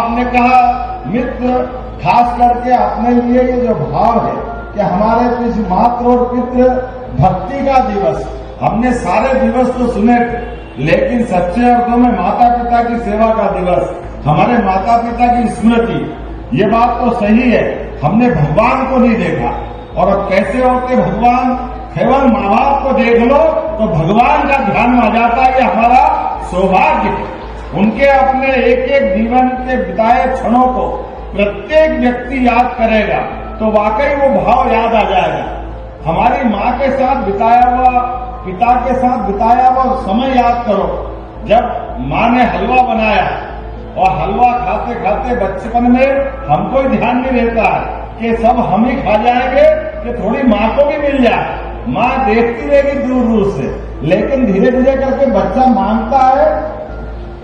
आपने कहा मित्र, खास करके अपने लिए ये जो भाव है कि हमारे इस मातृ और पितृ भक्ति का दिवस, हमने सारे दिवस तो सुने लेकिन सच्चे अर्थों में माता पिता की सेवा का दिवस, हमारे माता पिता की स्मृति, ये बात तो सही है। हमने भगवान को नहीं देखा और अब कैसे होते भगवान, केवल माँ बाप को देख लो तो भगवान का ध्यान आ जाता है। ये हमारा सौभाग्य है। उनके अपने एक एक जीवन के बिताए क्षणों को प्रत्येक व्यक्ति याद करेगा तो वाकई वो भाव याद आ जाएगा। हमारी माँ के साथ बिताया हुआ, पिता के साथ बिताया हुआ समय याद करो। जब माँ ने हलवा बनाया और हलवा खाते खाते बचपन में हमको ही ध्यान नहीं रहता है कि सब हम ही खा जाएंगे कि थोड़ी माँ को भी मिल जाए। माँ देखती रहेगी दूर दूर से, लेकिन धीरे धीरे करके बच्चा मांगता है,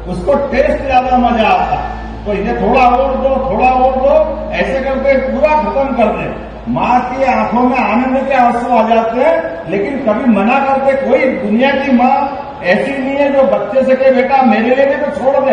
उसको टेस्ट ज्यादा मजा आता है, तो ये थोड़ा और दो, थोड़ा और दो, ऐसे करके पूरा खत्म कर दे। माँ की आंखों में आनंद के आंसू आ जाते हैं, लेकिन कभी मना करते कोई दुनिया की माँ ऐसी नहीं है जो बच्चे से कहे बेटा मेरे लिए भी तो छोड़ दे।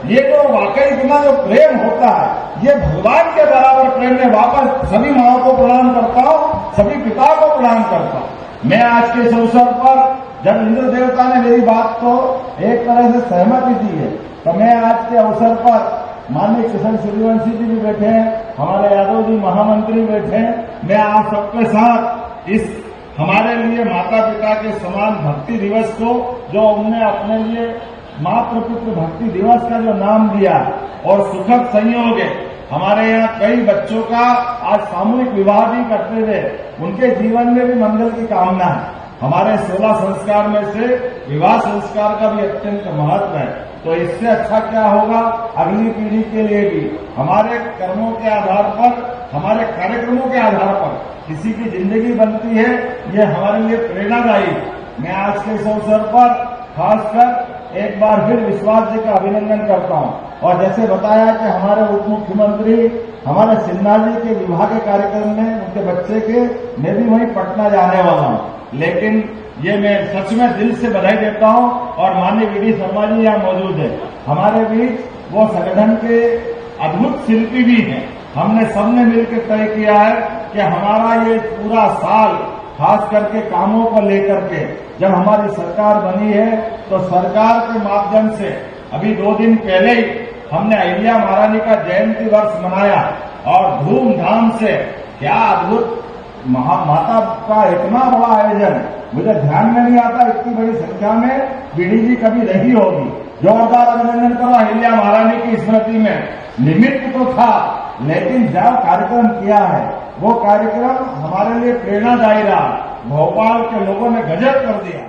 ये तो वाकई इतना जो प्रेम होता है, ये भगवान के बराबर प्रेम है। वापस सभी माँओं को प्रणाम करता हूँ, सभी पिता को प्रणाम करता हूँ। मैं आज के इस अवसर पर, जब इंद्र देवता ने मेरी बात को एक तरह से सहमति दी है, तो मैं आज के अवसर पर, माननीय किशन सूर्यवंशी जी भी बैठे हैं, हमारे यादव जी महामंत्री बैठे हैं, मैं आप सबके साथ इस हमारे लिए माता पिता के समान भक्ति दिवस को, जो हमने अपने लिए मातृ पितृ भक्ति दिवस का जो नाम दिया, और सुखद संयोग है हमारे यहाँ कई बच्चों का आज सामूहिक विवाह भी करते थे, उनके जीवन में भी मंगल की कामना है। हमारे 16 संस्कार में से विवाह संस्कार का भी अत्यंत महत्व है। तो इससे अच्छा क्या होगा अगली पीढ़ी के लिए भी, हमारे कर्मों के आधार पर, हमारे कार्यक्रमों के आधार पर किसी की जिंदगी बनती है, ये हमारे लिए प्रेरणादायी। मैं आज के इस अवसर पर खासकर एक बार फिर विश्वास जी का अभिनंदन करता हूं। और जैसे बताया कि हमारे उप मुख्यमंत्री हमारे सिन्हा जी के विवाह के कार्यक्रम में उनके बच्चे के, मैं भी वहीं पटना जाने वाला हूं, लेकिन ये मैं सच में दिल से बधाई देता हूं। और माननीय वी.डी. शर्मा जी यहाँ मौजूद है हमारे बीच, वो संगठन के अद्भुत शिल्पी भी हैं। हमने सबने मिलकर तय किया है कि हमारा ये पूरा साल, खास करके कामों को लेकर के, जब हमारी सरकार बनी है तो सरकार के माध्यम से अभी 2 दिन पहले ही हमने अहिल्या महारानी का जयंती वर्ष मनाया और धूमधाम से, क्या अद्भुत माता का इतना बड़ा आयोजन, मुझे ध्यान में नहीं आता इतनी बड़ी संख्या में वी.डी. जी कभी रही होगी। जोरदार अभिनंदन करो अहिल्या महारानी की स्मृति में। निमित्त तो था, लेकिन जब कार्यक्रम किया है वो कार्यक्रम हमारे लिए प्रेरणादायी रहा। भोपाल के लोगों ने गजब कर दिया।